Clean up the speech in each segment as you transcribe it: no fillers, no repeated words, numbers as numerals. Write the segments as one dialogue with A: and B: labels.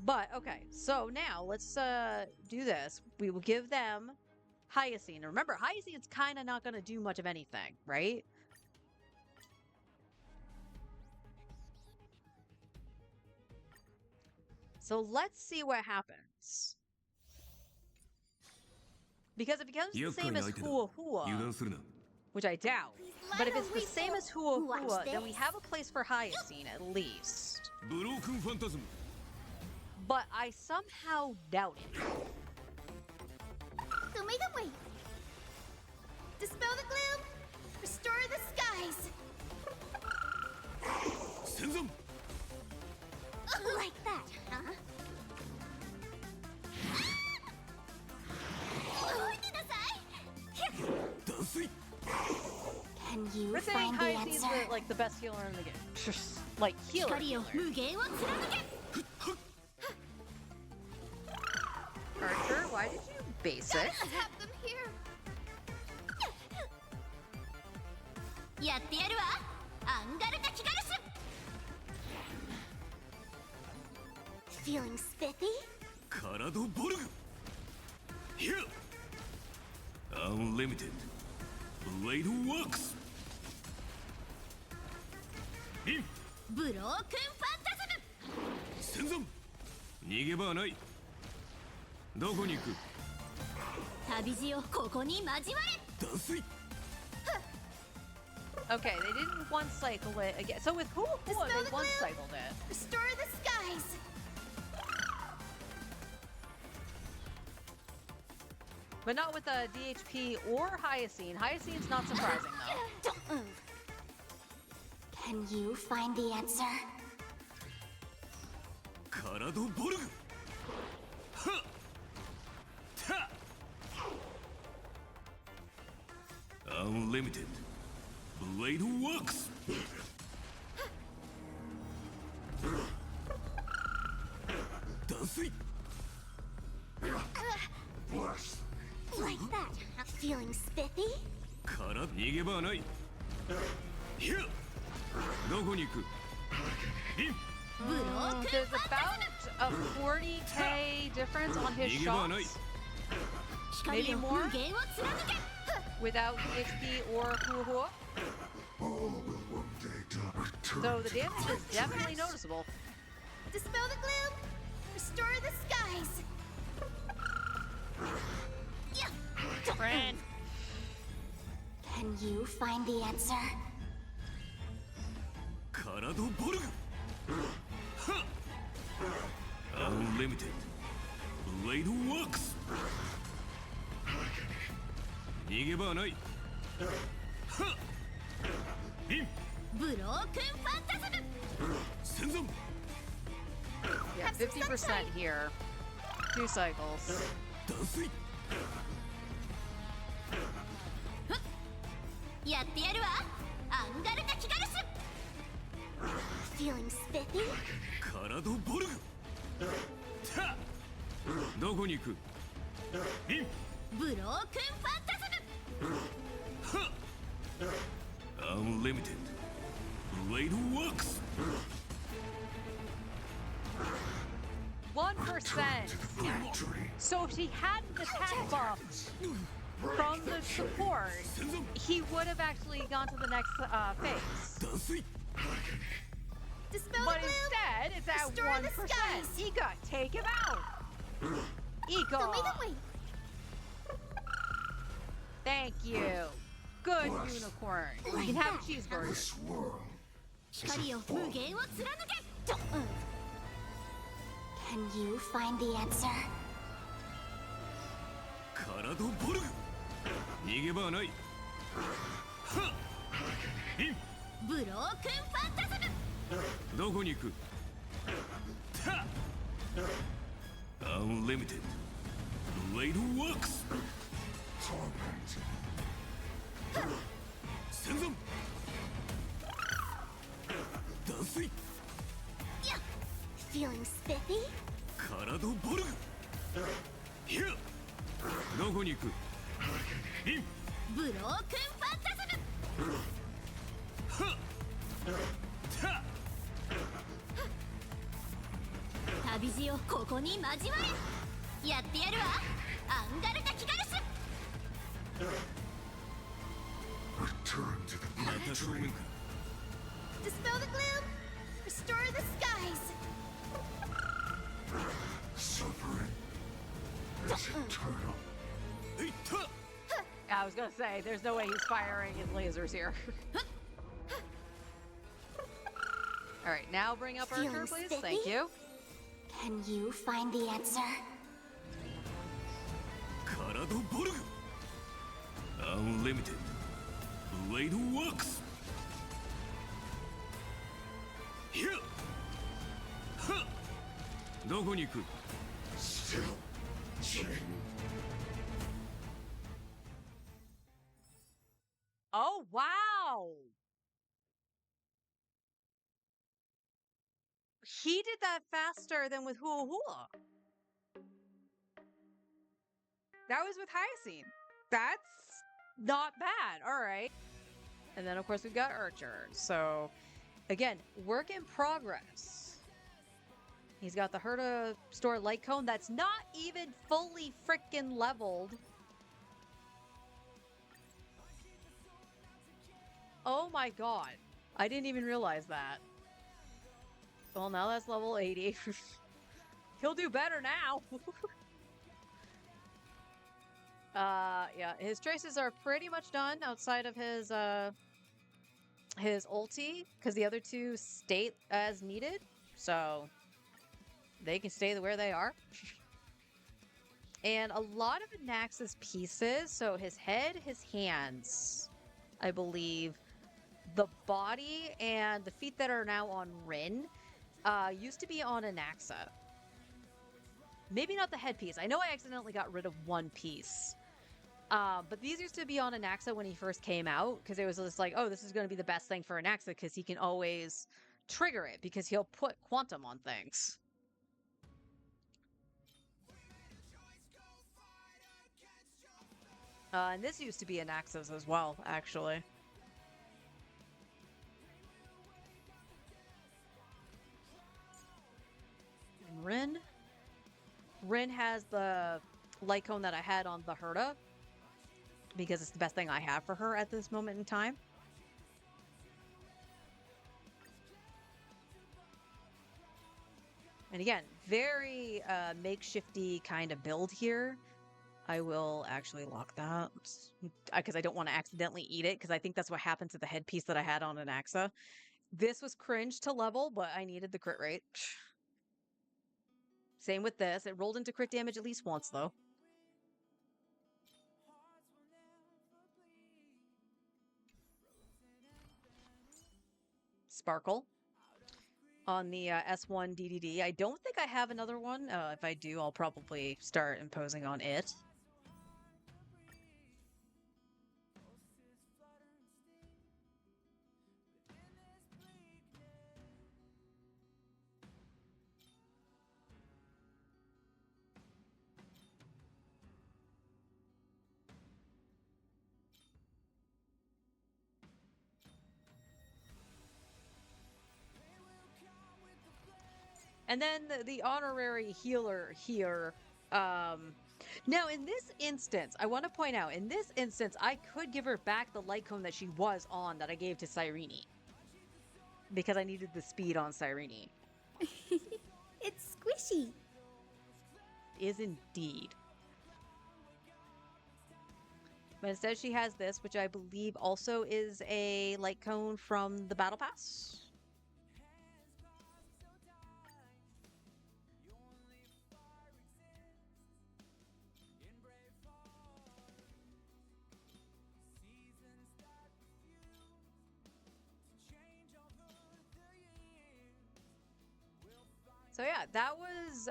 A: But okay, so now let's do this. We will give them Hyacine. Remember, Hyacine's kind of not going to do much of anything, right? So let's see what happens. Because if it becomes the same as HouHou, which I doubt, but if it's the same as HouHou, then we have a place for Hyacine at least. But I somehow doubt it.
B: So make them wait. Dispel the gloom. Restore the skies. Like that, huh? Can you find the answer?
A: Hyacine's like the best healer in the game. Like healer. Archer, why did you basic?
B: Have them here. Feeling spiffy?
C: Unlimited Blade Works.
B: Broken Phantasm.
C: 戦存逃げ場はない。どこに行く？
B: 旅路をここに交われ。
C: 断水。
A: Okay, they didn't one cycle it again. So with HouHou, they one cycled it.
B: Restore the skies.
A: But not with a DHP or Hyacine. Hyacine's not surprising though.
B: Don't move. Can you find the answer?
C: カラドボルグ。はっ。た。Unlimited Blade Works.
B: Like that. Feeling spiffy?
C: から逃げ場はない。ひゃ。どこに行く？There's
A: about a 40k difference on his shots. Maybe more? Without DHP or HouHou. So the damage is definitely noticeable.
B: Dispel the gloom. Restore the skies.
A: Friend.
B: Can you find the answer?
C: カラドボルグ。はっ。Unlimited Blade Works. 逃げ場はない。はっ。
B: ブロークンファンタズム。
C: 戦存。
A: Yeah, 50% here. 2 cycles.
C: 断水。
B: やってやるわ。アンガルタキガルス。Feeling spiffy?
C: カラドボルグ。た。どこに行く？
B: ブロークンファンタズム。
C: はっ。Unlimited Blade Works.
A: 1%. So if he had the attack buff from the support, he would have actually gone to the next phase.
C: 断水。
B: Dispel
A: But
B: the gloom.
A: instead, it's at
B: Restore the
A: 1%.
B: skies.
A: Ika, take him out.
B: Don't make them
A: Ika,
B: wait.
A: thank you. Good unicorn. You can have a cheeseburger.
B: 光を無限を貫け。Don't move. Can you find the answer?
C: カラドボルグ。逃げ場はない。はっ。
B: ブロークンファンタズム。
C: どこに行く？た。Unlimited Blade Works. 戦存。断水。
B: Feeling spiffy?
C: カラドボルグ。ひゃ。どこに行く？
B: ブロークンファンタズム。
C: はっ。た。
B: 旅路をよここに交われ。やってやるわアンガルタキガルス。
D: Return to the
C: また正面か。
B: Dispel the gloom, restore the skies.
D: suffering is eternal.
C: えいった。
A: I was gonna say, there's no way he's firing his lasers here. Alright, now bring up Archer,
B: Feeling
A: please.
B: spiffy?
A: Thank you.
B: Can you find the answer?
C: カラドボルグ。アンリミテッド。ウェイドワークス。ひゃ。は。どこに行く。
D: Still, Jin.
A: Oh, wow! He did that faster than with HouHou. That was with Hyacine. That's not bad. All right. And then, of course, we've got Archer. So, again, work in progress. He's got the Herta Store Light Cone that's not even fully frickin' leveled. Oh my god. I didn't even realize that. Well, now that's level 80. He'll do better now. Yeah, his traces are pretty much done outside of his ulti, because the other two stay as needed, so they can stay where they are. And a lot of Anax's pieces, so his head, his hands, I believe, the body, and the feet that are now on Rin, used to be on Anaxa. Maybe not the headpiece. I know I accidentally got rid of one piece. But these used to be on Anaxa when he first came out, because it was just like, oh, this is going to be the best thing for Anaxa, because he can always trigger it, because he'll put quantum on things. And this used to be Anaxa's as well, actually. And Rin? Rin has the light cone that I had on the Herta, because it's the best thing I have for her at this moment in time. And again, very makeshifty kind of build here. I will actually lock that, because I don't want to accidentally eat it, because I think that's what happened to the headpiece that I had on Anaxa. This was cringe to level, but I needed the crit rate. Same with this. It rolled into crit damage at least once, though. Sparkle on the S1 DDD. I don't think I have another one. If I do, I'll probably start imposing on it. And then the honorary healer here. Now, in this instance, I want to point out, in this instance, I could give her back the light cone that she was on that I gave to Cyrene. Because I needed the speed on Cyrene.
B: It's squishy.
A: Is indeed. But instead she has this, which I believe also is a light cone from the Battle Pass. So yeah, that was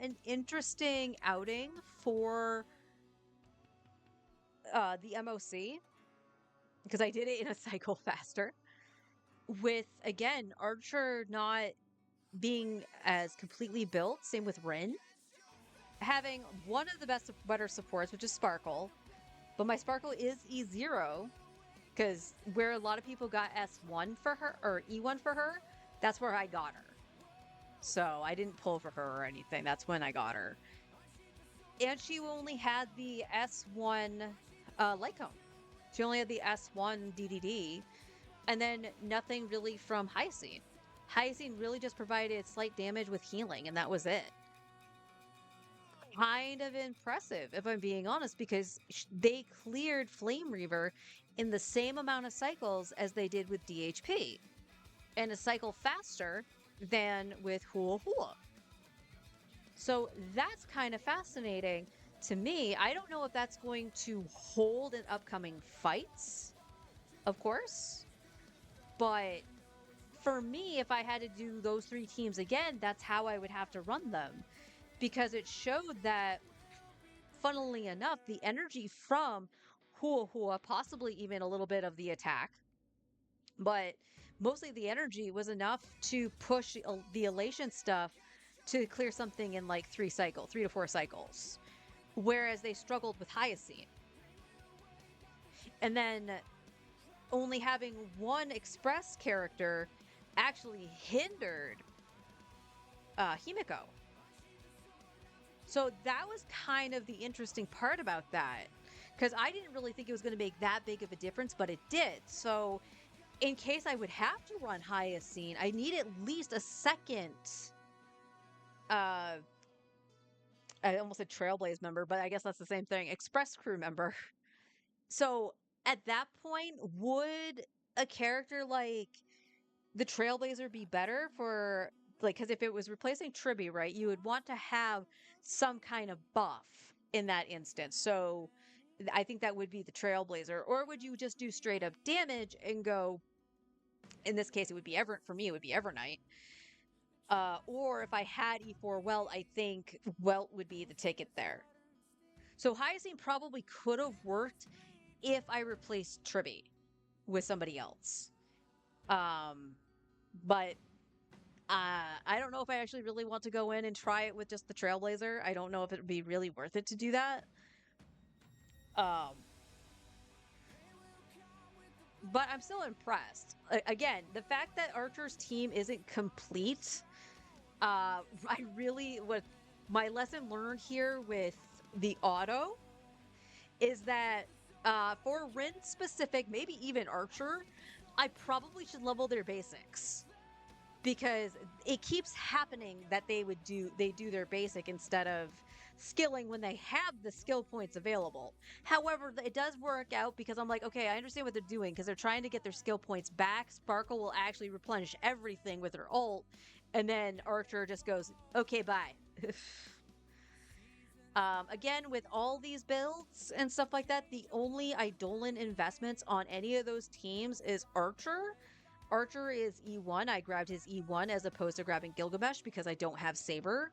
A: an interesting outing for the MoC, because I did it in a cycle faster. With, again, Archer not being as completely built, same with Rin. Having one of the better supports, which is Sparkle, but my Sparkle is E0, because where a lot of people got S1 for her, or E1 for her, that's where I got her. So I didn't pull for her or anything. That's when I got her. And she only had the S1 light cone. She only had the S1 DDD, and then nothing really from Hyacine. Hyacine really just provided slight damage with healing, and that was it. Kind of impressive, if I'm being honest, because they cleared Flame Reaver in the same amount of cycles as they did with DHP, and a cycle faster than with HouHou. So that's kind of fascinating to me. I don't know if that's going to hold in upcoming fights, of course, but for me, if I had to do those 3 teams again, that's how I would have to run them, because it showed that, funnily enough, the energy from HouHou, possibly even a little bit of the attack, but mostly the energy was enough to push the elation stuff to clear something in like 3 to 4 cycles, whereas they struggled with Hyacine. And then only having one express character actually hindered Himiko. So that was kind of the interesting part about that, because I didn't really think it was going to make that big of a difference, but it did. So in case I would have to run Hyacine, I need at least a second I almost said Trailblaze member, but I guess that's the same thing. Express crew member. So at that point, would a character like the Trailblazer be better for, like, because if it was replacing Tribby, right, you would want to have some kind of buff in that instance. So I think that would be the Trailblazer. Or would you just do straight up damage and go, in this case, it would be for me, it would be Evernight. Or if I had E4 Welt, I think Welt would be the ticket there. So Hyacine probably could have worked if I replaced Tribby with somebody else. But I don't know if I actually really want to go in and try it with just the Trailblazer. I don't know if it would be really worth it to do that. But I'm still impressed. Again, the fact that Archer's team isn't complete, what my lesson learned here with the auto is that for Rin specific, maybe even Archer, I probably should level their basics, because it keeps happening that they do their basic instead of skilling when they have the skill points available. However, it does work out, because I'm like, okay, I understand what they're doing, because they're trying to get their skill points back. Sparkle will actually replenish everything with her ult, and then Archer just goes, okay, bye. Again, with all these builds and stuff like that, the only Eidolon investments on any of those teams is Archer. Archer is E1. I grabbed his E1 as opposed to grabbing Gilgamesh because I don't have Saber.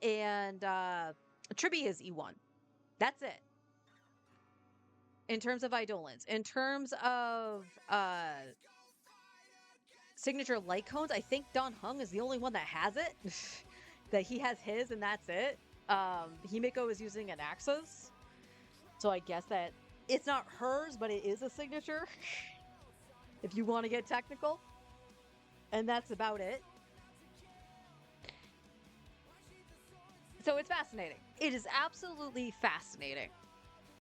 A: And Tribby is E1. That's it. In terms of Eidolons. In terms of signature light cones, I think Don Hung is the only one that has it. That he has his and that's it. Himiko is using an Axis. So I guess that it's not hers, but it is a signature. If you want to get technical. And that's about it. So it's fascinating. It is absolutely fascinating.